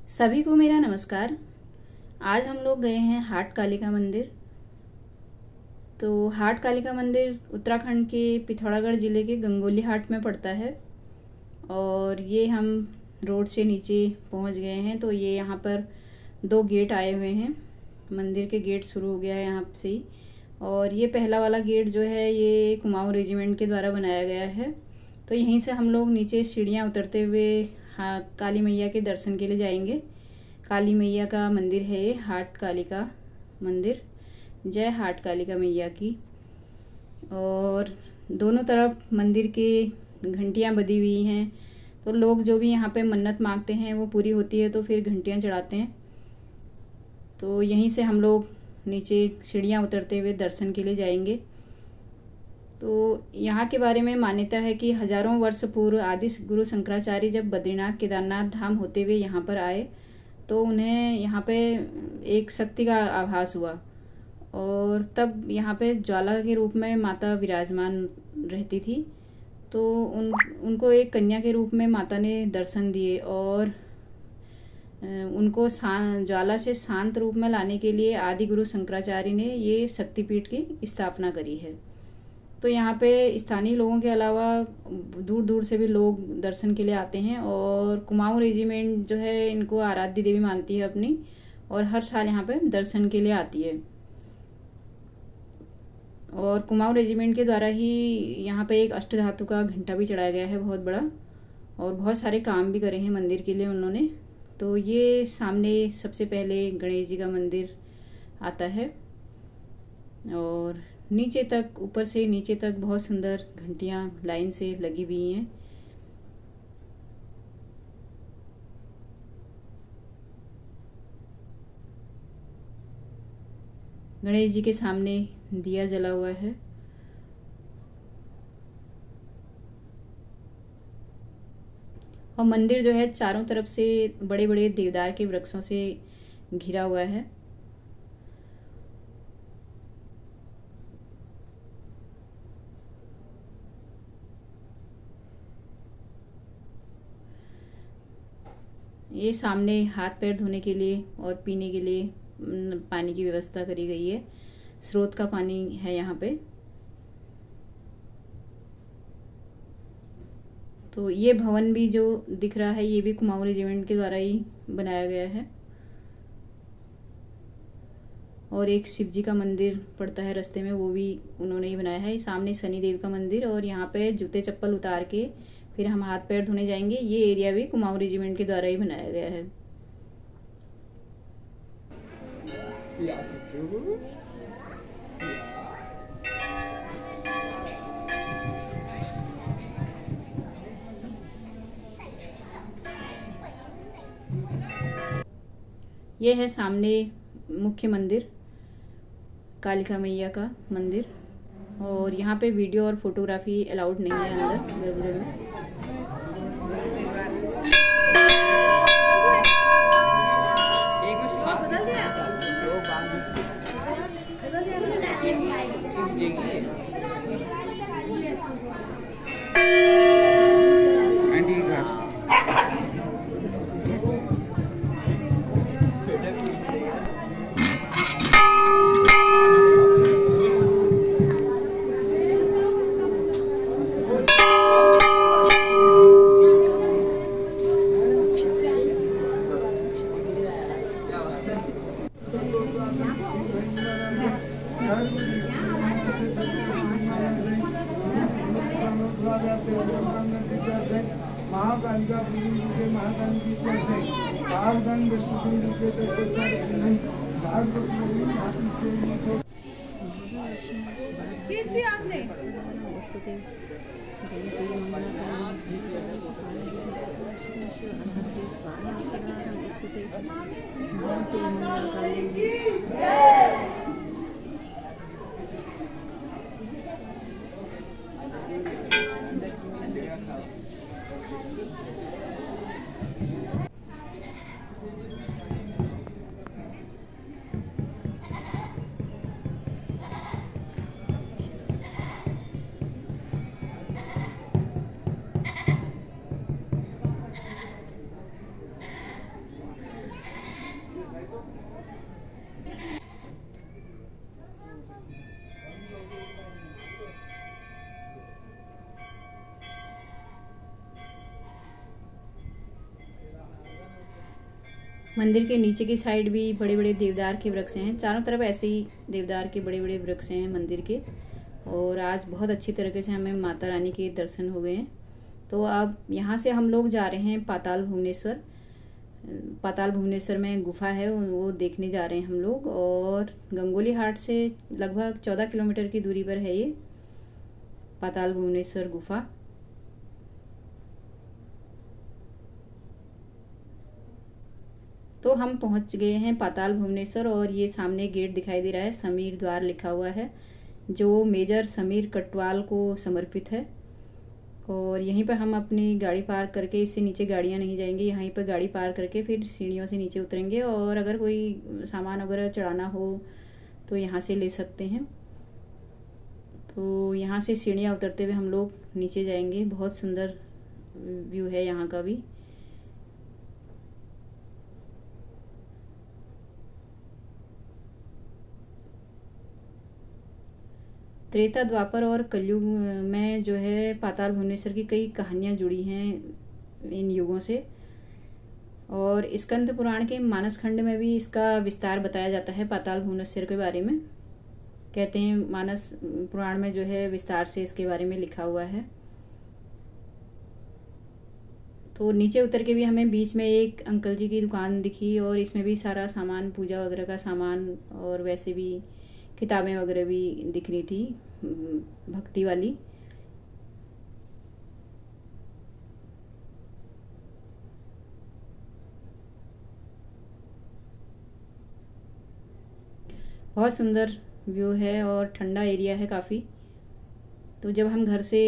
सभी को मेरा नमस्कार। आज हम लोग गए हैं हाट कालिका मंदिर। तो हाट कालिका मंदिर उत्तराखंड के पिथौरागढ़ ज़िले के गंगोली हाट में पड़ता है और ये हम रोड से नीचे पहुंच गए हैं। तो ये यहाँ पर 2 गेट आए हुए हैं। मंदिर के गेट शुरू हो गया है यहाँ से ही। और ये पहला वाला गेट जो है ये कुमाऊं रेजिमेंट के द्वारा बनाया गया है। तो यहीं से हम लोग नीचे सीढ़ियाँ उतरते हुए काली मैया के दर्शन के लिए जाएंगे। काली मैया का मंदिर है ये, हाट कालिका मंदिर। जय हाट कालिका मैया की। और दोनों तरफ मंदिर के घंटियाँ बधी हुई हैं। तो लोग जो भी यहाँ पे मन्नत मांगते हैं वो पूरी होती है तो फिर घंटियाँ चढ़ाते हैं। तो यहीं से हम लोग नीचे सीढ़ियाँ उतरते हुए दर्शन के लिए जाएंगे। तो यहाँ के बारे में मान्यता है कि हजारों वर्ष पूर्व आदि गुरु शंकराचार्य जब बद्रीनाथ केदारनाथ धाम होते हुए यहाँ पर आए तो उन्हें यहाँ पे एक शक्ति का आभास हुआ और तब यहाँ पे ज्वाला के रूप में माता विराजमान रहती थी। तो उनको एक कन्या के रूप में माता ने दर्शन दिए और उनको ज्वाला से शांत रूप में लाने के लिए आदि गुरु शंकराचार्य ने ये शक्तिपीठ की स्थापना करी है। तो यहाँ पे स्थानीय लोगों के अलावा दूर दूर से भी लोग दर्शन के लिए आते हैं और कुमाऊं रेजिमेंट जो है इनको आराध्य देवी मानती है अपनी और हर साल यहाँ पे दर्शन के लिए आती है। और कुमाऊं रेजिमेंट के द्वारा ही यहाँ पे एक अष्टधातु का घंटा भी चढ़ाया गया है बहुत बड़ा और बहुत सारे काम भी करे हैं मंदिर के लिए उन्होंने। तो ये सामने सबसे पहले गणेश जी का मंदिर आता है और नीचे तक, ऊपर से नीचे तक बहुत सुंदर घंटियां लाइन से लगी हुई हैं। गणेश जी के सामने दिया जला हुआ है। और मंदिर जो है चारों तरफ से बड़े बड़े देवदार के वृक्षों से घिरा हुआ है। ये सामने हाथ पैर धोने के लिए और पीने के लिए पानी की व्यवस्था करी गई है। स्रोत का पानी है यहाँ पे। तो ये भवन भी जो दिख रहा है ये भी कुमाऊं रेजिमेंट के द्वारा ही बनाया गया है। और एक शिव जी का मंदिर पड़ता है रास्ते में, वो भी उन्होंने ही बनाया है। सामने शनि देव का मंदिर और यहाँ पे जूते चप्पल उतार के फिर हम हाथ पैर धोने जाएंगे। ये एरिया भी कुमाऊं रेजिमेंट के द्वारा ही बनाया गया है। ये है सामने मुख्य मंदिर कालिका मैया का मंदिर। और यहाँ पे वीडियो और फोटोग्राफी अलाउड नहीं है अंदर गर्भगृह में। महाकालिका मंदिर के नीचे की साइड भी बड़े बड़े देवदार के वृक्ष हैं। चारों तरफ ऐसे ही देवदार के बड़े बड़े वृक्ष हैं मंदिर के। और आज बहुत अच्छी तरीके से हमें माता रानी के दर्शन हुए हैं। तो अब यहाँ से हम लोग जा रहे हैं पाताल भुवनेश्वर। पाताल भुवनेश्वर में गुफा है, वो देखने जा रहे हैं हम लोग। और गंगोली हाट से लगभग 14 किलोमीटर की दूरी पर है ये पाताल भुवनेश्वर गुफा। तो हम पहुंच गए हैं पाताल भुवनेश्वर और ये सामने गेट दिखाई दे रहा है, समीर द्वार लिखा हुआ है, जो मेजर समीर कटवाल को समर्पित है। और यहीं पर हम अपनी गाड़ी पार्क करके, इससे नीचे गाड़ियां नहीं जाएंगी, यहीं पर गाड़ी पार्क करके फिर सीढ़ियों से नीचे उतरेंगे। और अगर कोई सामान वगैरह चढ़ाना हो तो यहाँ से ले सकते हैं। तो यहाँ से सीढ़ियाँ उतरते हुए हम लोग नीचे जाएंगे। बहुत सुंदर व्यू है यहाँ का भी। त्रेता, द्वापर और कलयुग में जो है पाताल भुवनेश्वर की कई कहानियां जुड़ी हैं इन युगों से। और स्कंद पुराण के मानस खंड में भी इसका विस्तार बताया जाता है पाताल भुवनेश्वर के बारे में। कहते हैं मानस पुराण में जो है विस्तार से इसके बारे में लिखा हुआ है। तो नीचे उतर के भी हमें बीच में एक अंकल जी की दुकान दिखी और इसमें भी सारा सामान, पूजा वगैरह का सामान और वैसे भी किताबें वगैरह भी दिख रही थी भक्ति वाली। बहुत सुंदर व्यू है और ठंडा एरिया है काफ़ी। तो जब हम घर से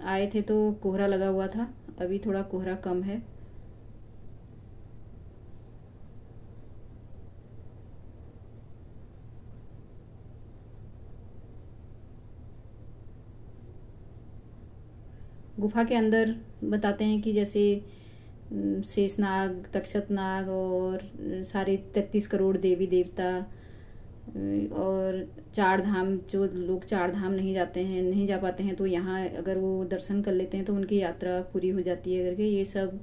आए थे तो कोहरा लगा हुआ था, अभी थोड़ा कोहरा कम है। गुफा के अंदर बताते हैं कि जैसे शेषनाग, तक्षकनाग और सारे 33 करोड़ देवी देवता और 4 धाम, जो लोग 4 धाम नहीं जाते हैं, नहीं जा पाते हैं, तो यहाँ अगर वो दर्शन कर लेते हैं तो उनकी यात्रा पूरी हो जाती है करके ये सब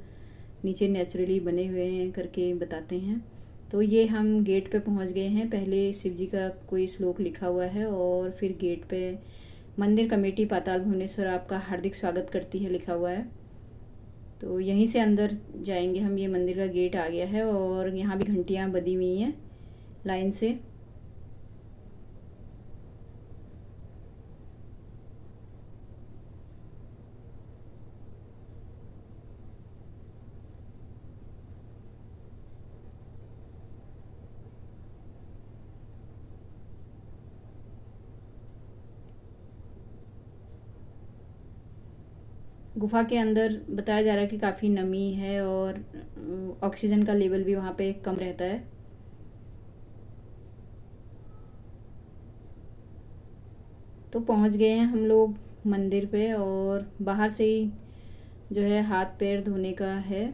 नीचे नेचुरली बने हुए हैं करके बताते हैं। तो ये हम गेट पे पहुँच गए हैं। पहले शिव जी का कोई श्लोक लिखा हुआ है और फिर गेट पे मंदिर कमेटी पाताल भुवनेश्वर आपका हार्दिक स्वागत करती है लिखा हुआ है। तो यहीं से अंदर जाएंगे हम। ये मंदिर का गेट आ गया है और यहाँ भी घंटियाँ बधी हुई हैं लाइन से। गुफा के अंदर बताया जा रहा है कि काफ़ी नमी है और ऑक्सीजन का लेवल भी वहाँ पे कम रहता है। तो पहुँच गए हैं हम लोग मंदिर पे और बाहर से ही जो है हाथ पैर धोने का है।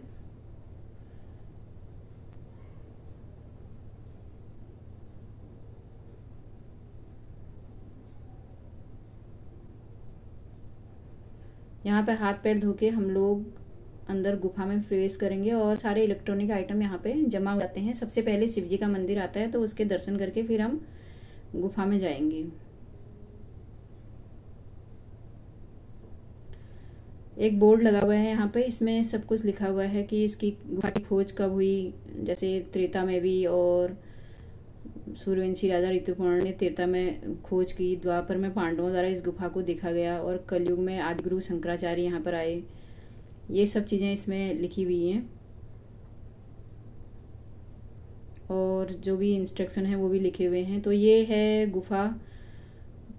यहाँ पे हाथ पैर धो के हम लोग अंदर गुफा में प्रवेश करेंगे और सारे इलेक्ट्रॉनिक आइटम यहाँ पे जमा हो जाते हैं। सबसे पहले शिव जी का मंदिर आता है तो उसके दर्शन करके फिर हम गुफा में जाएंगे। एक बोर्ड लगा हुआ है यहाँ पे, इसमें सब कुछ लिखा हुआ है कि इसकी गुफा की खोज कब हुई। जैसे त्रेता में भी, और सूर्यवंशी राजा ऋतुपर्ण ने त्रेता में खोज की, द्वापर में पांडवों द्वारा इस गुफा को देखा गया और कलयुग में आदिगुरु शंकराचार्य यहाँ पर आए। ये सब चीज़ें इसमें लिखी हुई हैं और जो भी इंस्ट्रक्शन है वो भी लिखे हुए हैं। तो ये है गुफा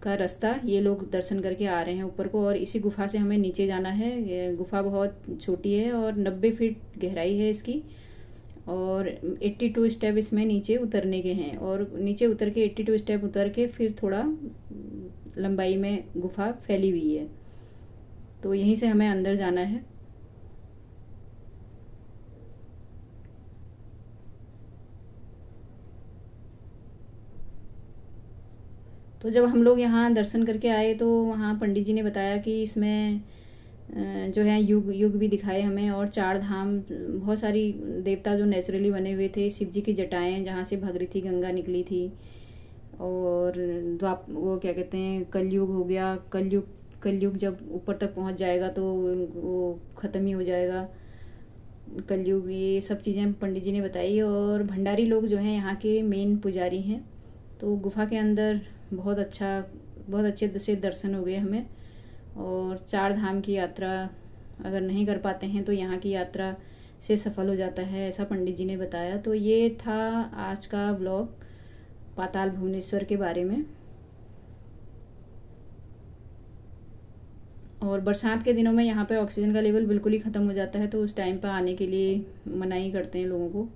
का रास्ता, ये लोग दर्शन करके आ रहे हैं ऊपर को और इसी गुफा से हमें नीचे जाना है। ये गुफा बहुत छोटी है और 90 फीट गहराई है इसकी और 82 स्टेप इसमें नीचे उतरने के हैं। और नीचे उतर के 82 स्टेप उतर के फिर थोड़ा लंबाई में गुफा फैली हुई है। तो यहीं से हमें अंदर जाना है। तो जब हम लोग यहाँ दर्शन करके आए तो वहाँ पंडित जी ने बताया कि इसमें जो है युग युग भी दिखाए हमें, और 4 धाम, बहुत सारी देवता जो नेचुरली बने हुए थे, शिव जी की जटाएं जहाँ से भगीरथी गंगा निकली थी, और वो क्या कहते हैं, कलयुग हो गया। कलयुग जब ऊपर तक पहुंच जाएगा तो वो ख़त्म ही हो जाएगा कलयुग। ये सब चीज़ें पंडित जी ने बताई। और भंडारी लोग जो हैं यहाँ के मेन पुजारी हैं। तो गुफा के अंदर बहुत अच्छे से दर्शन हो गए हमें। और 4 धाम की यात्रा अगर नहीं कर पाते हैं तो यहाँ की यात्रा से सफल हो जाता है, ऐसा पंडित जी ने बताया। तो ये था आज का व्लॉग पाताल भुवनेश्वर के बारे में। और बरसात के दिनों में यहाँ पे ऑक्सीजन का लेवल बिल्कुल ही ख़त्म हो जाता है, तो उस टाइम पर आने के लिए मनाही करते हैं लोगों को।